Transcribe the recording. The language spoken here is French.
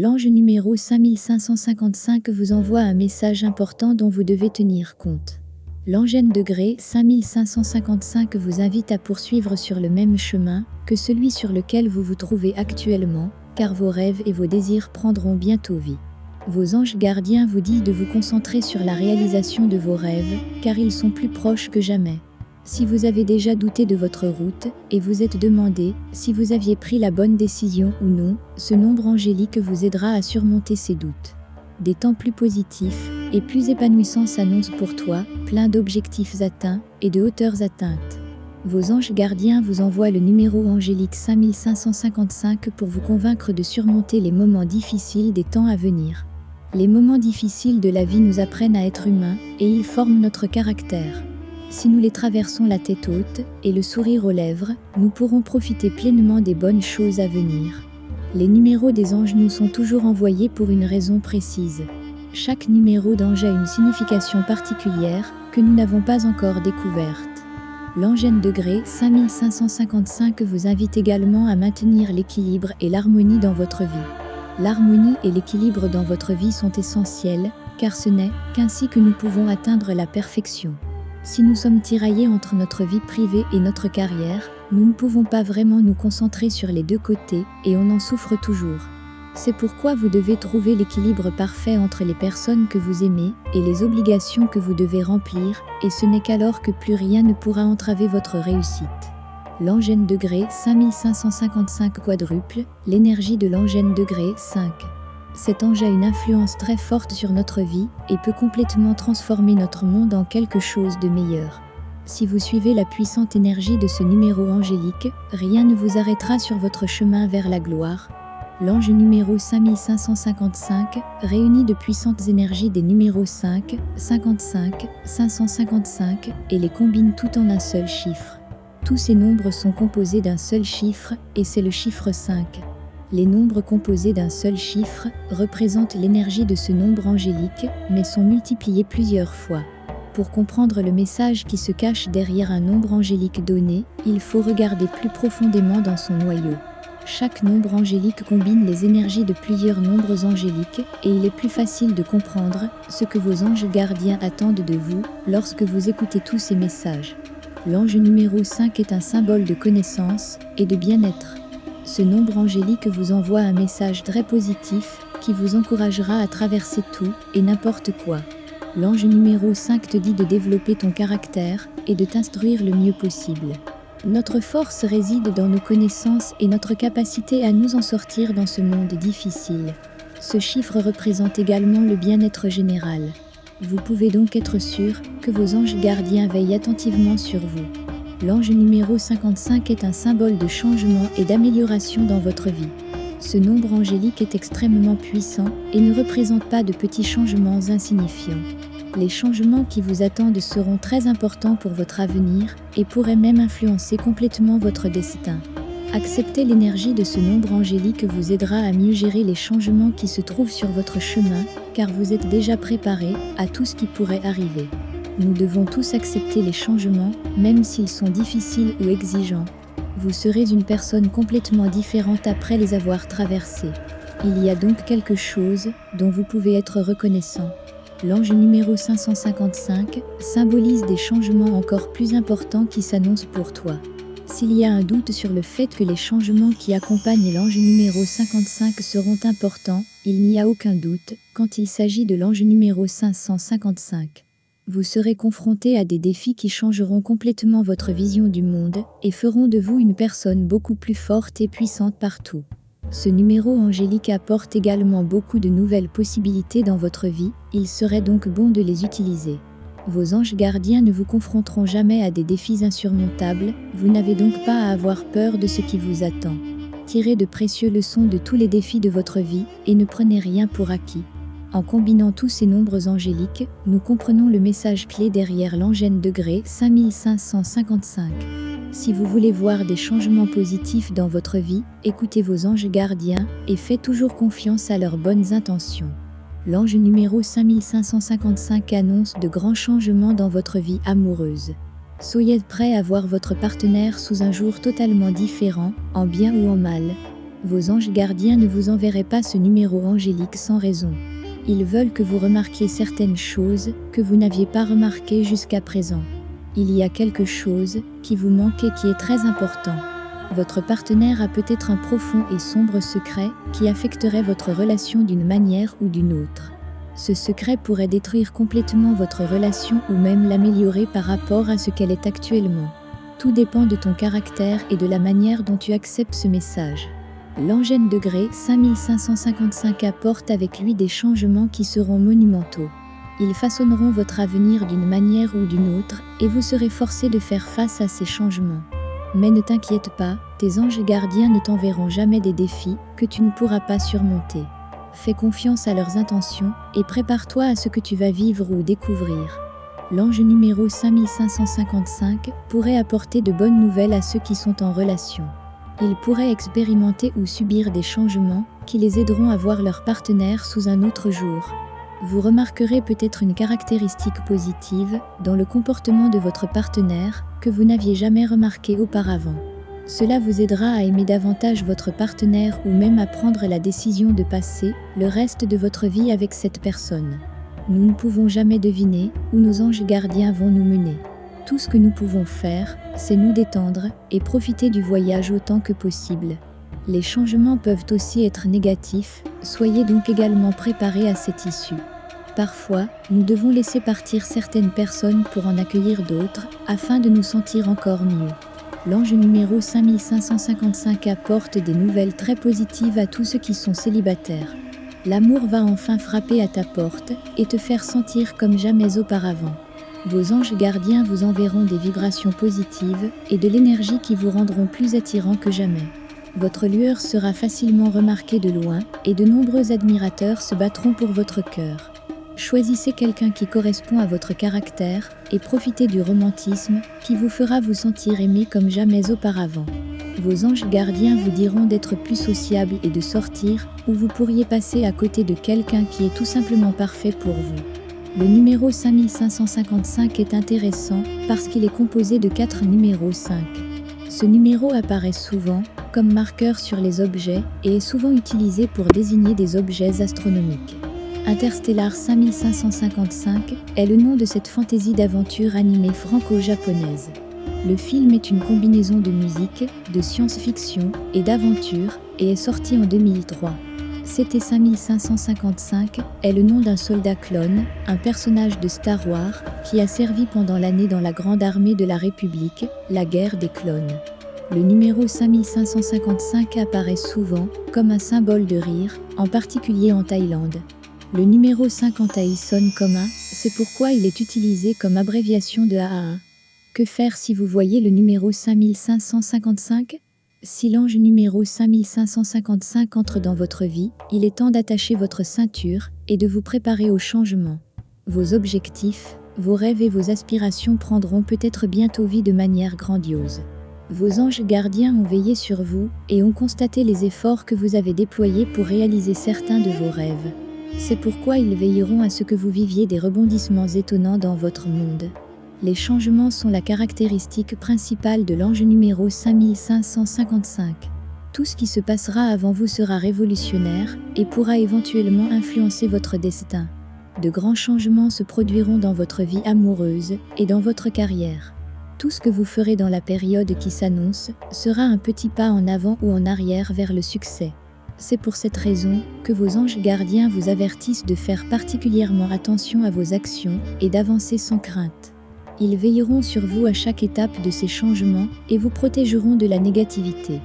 L'ange numéro 5555 vous envoie un message important dont vous devez tenir compte. L'angène degré 5555 vous invite à poursuivre sur le même chemin que celui sur lequel vous vous trouvez actuellement, car vos rêves et vos désirs prendront bientôt vie. Vos anges gardiens vous disent de vous concentrer sur la réalisation de vos rêves, car ils sont plus proches que jamais. Si vous avez déjà douté de votre route et vous êtes demandé si vous aviez pris la bonne décision ou non, ce nombre angélique vous aidera à surmonter ces doutes. Des temps plus positifs et plus épanouissants s'annoncent pour toi, plein d'objectifs atteints et de hauteurs atteintes. Vos anges gardiens vous envoient le numéro angélique 5555 pour vous convaincre de surmonter les moments difficiles des temps à venir. Les moments difficiles de la vie nous apprennent à être humains et ils forment notre caractère. Si nous les traversons la tête haute et le sourire aux lèvres, nous pourrons profiter pleinement des bonnes choses à venir. Les numéros des anges nous sont toujours envoyés pour une raison précise. Chaque numéro d'ange a une signification particulière que nous n'avons pas encore découverte. L'angène degré 5555 vous invite également à maintenir l'équilibre et l'harmonie dans votre vie. L'harmonie et l'équilibre dans votre vie sont essentiels, car ce n'est qu'ainsi que nous pouvons atteindre la perfection. Si nous sommes tiraillés entre notre vie privée et notre carrière, nous ne pouvons pas vraiment nous concentrer sur les deux côtés et on en souffre toujours. C'est pourquoi vous devez trouver l'équilibre parfait entre les personnes que vous aimez et les obligations que vous devez remplir, et ce n'est qu'alors que plus rien ne pourra entraver votre réussite. L'angène degré 5555 quadruple, l'énergie de l'angène degré 5. Cet ange a une influence très forte sur notre vie et peut complètement transformer notre monde en quelque chose de meilleur. Si vous suivez la puissante énergie de ce numéro angélique, rien ne vous arrêtera sur votre chemin vers la gloire. L'ange numéro 5555 réunit de puissantes énergies des numéros 5, 55, 555 et les combine tout en un seul chiffre. Tous ces nombres sont composés d'un seul chiffre et c'est le chiffre 5. Les nombres composés d'un seul chiffre représentent l'énergie de ce nombre angélique, mais sont multipliés plusieurs fois. Pour comprendre le message qui se cache derrière un nombre angélique donné, il faut regarder plus profondément dans son noyau. Chaque nombre angélique combine les énergies de plusieurs nombres angéliques, et il est plus facile de comprendre ce que vos anges gardiens attendent de vous lorsque vous écoutez tous ces messages. L'ange numéro 5 est un symbole de connaissance et de bien-être. Ce nombre angélique vous envoie un message très positif qui vous encouragera à traverser tout et n'importe quoi. L'ange numéro 5 te dit de développer ton caractère et de t'instruire le mieux possible. Notre force réside dans nos connaissances et notre capacité à nous en sortir dans ce monde difficile. Ce chiffre représente également le bien-être général. Vous pouvez donc être sûr que vos anges gardiens veillent attentivement sur vous. L'ange numéro 55 est un symbole de changement et d'amélioration dans votre vie. Ce nombre angélique est extrêmement puissant et ne représente pas de petits changements insignifiants. Les changements qui vous attendent seront très importants pour votre avenir et pourraient même influencer complètement votre destin. Accepter l'énergie de ce nombre angélique vous aidera à mieux gérer les changements qui se trouvent sur votre chemin, car vous êtes déjà préparé à tout ce qui pourrait arriver. Nous devons tous accepter les changements, même s'ils sont difficiles ou exigeants. Vous serez une personne complètement différente après les avoir traversés. Il y a donc quelque chose dont vous pouvez être reconnaissant. L'ange numéro 555 symbolise des changements encore plus importants qui s'annoncent pour toi. S'il y a un doute sur le fait que les changements qui accompagnent l'ange numéro 55 seront importants, il n'y a aucun doute quand il s'agit de l'ange numéro 555. Vous serez confronté à des défis qui changeront complètement votre vision du monde et feront de vous une personne beaucoup plus forte et puissante partout. Ce numéro angélique apporte également beaucoup de nouvelles possibilités dans votre vie, il serait donc bon de les utiliser. Vos anges gardiens ne vous confronteront jamais à des défis insurmontables, vous n'avez donc pas à avoir peur de ce qui vous attend. Tirez de précieuses leçons de tous les défis de votre vie et ne prenez rien pour acquis. En combinant tous ces nombres angéliques, nous comprenons le message clé derrière l'angène degré 5555. Si vous voulez voir des changements positifs dans votre vie, écoutez vos anges gardiens et faites toujours confiance à leurs bonnes intentions. L'ange numéro 5555 annonce de grands changements dans votre vie amoureuse. Soyez prêts à voir votre partenaire sous un jour totalement différent, en bien ou en mal. Vos anges gardiens ne vous enverraient pas ce numéro angélique sans raison. Ils veulent que vous remarquiez certaines choses que vous n'aviez pas remarquées jusqu'à présent. Il y a quelque chose qui vous manque et qui est très important. Votre partenaire a peut-être un profond et sombre secret qui affecterait votre relation d'une manière ou d'une autre. Ce secret pourrait détruire complètement votre relation ou même l'améliorer par rapport à ce qu'elle est actuellement. Tout dépend de ton caractère et de la manière dont tu acceptes ce message. L'Angène de Grey 5555 apporte avec lui des changements qui seront monumentaux. Ils façonneront votre avenir d'une manière ou d'une autre et vous serez forcé de faire face à ces changements. Mais ne t'inquiète pas, tes anges gardiens ne t'enverront jamais des défis que tu ne pourras pas surmonter. Fais confiance à leurs intentions et prépare-toi à ce que tu vas vivre ou découvrir. L'ange numéro 5555 pourrait apporter de bonnes nouvelles à ceux qui sont en relation. Ils pourraient expérimenter ou subir des changements qui les aideront à voir leur partenaire sous un autre jour. Vous remarquerez peut-être une caractéristique positive dans le comportement de votre partenaire que vous n'aviez jamais remarqué auparavant. Cela vous aidera à aimer davantage votre partenaire ou même à prendre la décision de passer le reste de votre vie avec cette personne. Nous ne pouvons jamais deviner où nos anges gardiens vont nous mener. Tout ce que nous pouvons faire, c'est nous détendre et profiter du voyage autant que possible. Les changements peuvent aussi être négatifs, soyez donc également préparés à cette issue. Parfois, nous devons laisser partir certaines personnes pour en accueillir d'autres, afin de nous sentir encore mieux. L'ange numéro 5555 apporte des nouvelles très positives à tous ceux qui sont célibataires. L'amour va enfin frapper à ta porte et te faire sentir comme jamais auparavant. Vos anges gardiens vous enverront des vibrations positives et de l'énergie qui vous rendront plus attirant que jamais. Votre lueur sera facilement remarquée de loin et de nombreux admirateurs se battront pour votre cœur. Choisissez quelqu'un qui correspond à votre caractère et profitez du romantisme qui vous fera vous sentir aimé comme jamais auparavant. Vos anges gardiens vous diront d'être plus sociable et de sortir, ou vous pourriez passer à côté de quelqu'un qui est tout simplement parfait pour vous. Le numéro 5555 est intéressant parce qu'il est composé de 4 numéros 5. Ce numéro apparaît souvent comme marqueur sur les objets et est souvent utilisé pour désigner des objets astronomiques. Interstellar 5555 est le nom de cette fantaisie d'aventure animée franco-japonaise. Le film est une combinaison de musique, de science-fiction et d'aventure et est sorti en 2003. CT-5555 est le nom d'un soldat clone, un personnage de Star Wars, qui a servi pendant l'année dans la Grande Armée de la République, la guerre des clones. Le numéro 5555 apparaît souvent comme un symbole de rire, en particulier en Thaïlande. Le numéro 50 sonne commun, c'est pourquoi il est utilisé comme abréviation de AAA. Que faire si vous voyez le numéro 5555 ? Si l'ange numéro 5555 entre dans votre vie, il est temps d'attacher votre ceinture et de vous préparer au changement. Vos objectifs, vos rêves et vos aspirations prendront peut-être bientôt vie de manière grandiose. Vos anges gardiens ont veillé sur vous et ont constaté les efforts que vous avez déployés pour réaliser certains de vos rêves. C'est pourquoi ils veilleront à ce que vous viviez des rebondissements étonnants dans votre monde. Les changements sont la caractéristique principale de l'ange numéro 5555. Tout ce qui se passera avant vous sera révolutionnaire et pourra éventuellement influencer votre destin. De grands changements se produiront dans votre vie amoureuse et dans votre carrière. Tout ce que vous ferez dans la période qui s'annonce sera un petit pas en avant ou en arrière vers le succès. C'est pour cette raison que vos anges gardiens vous avertissent de faire particulièrement attention à vos actions et d'avancer sans crainte. Ils veilleront sur vous à chaque étape de ces changements et vous protégeront de la négativité.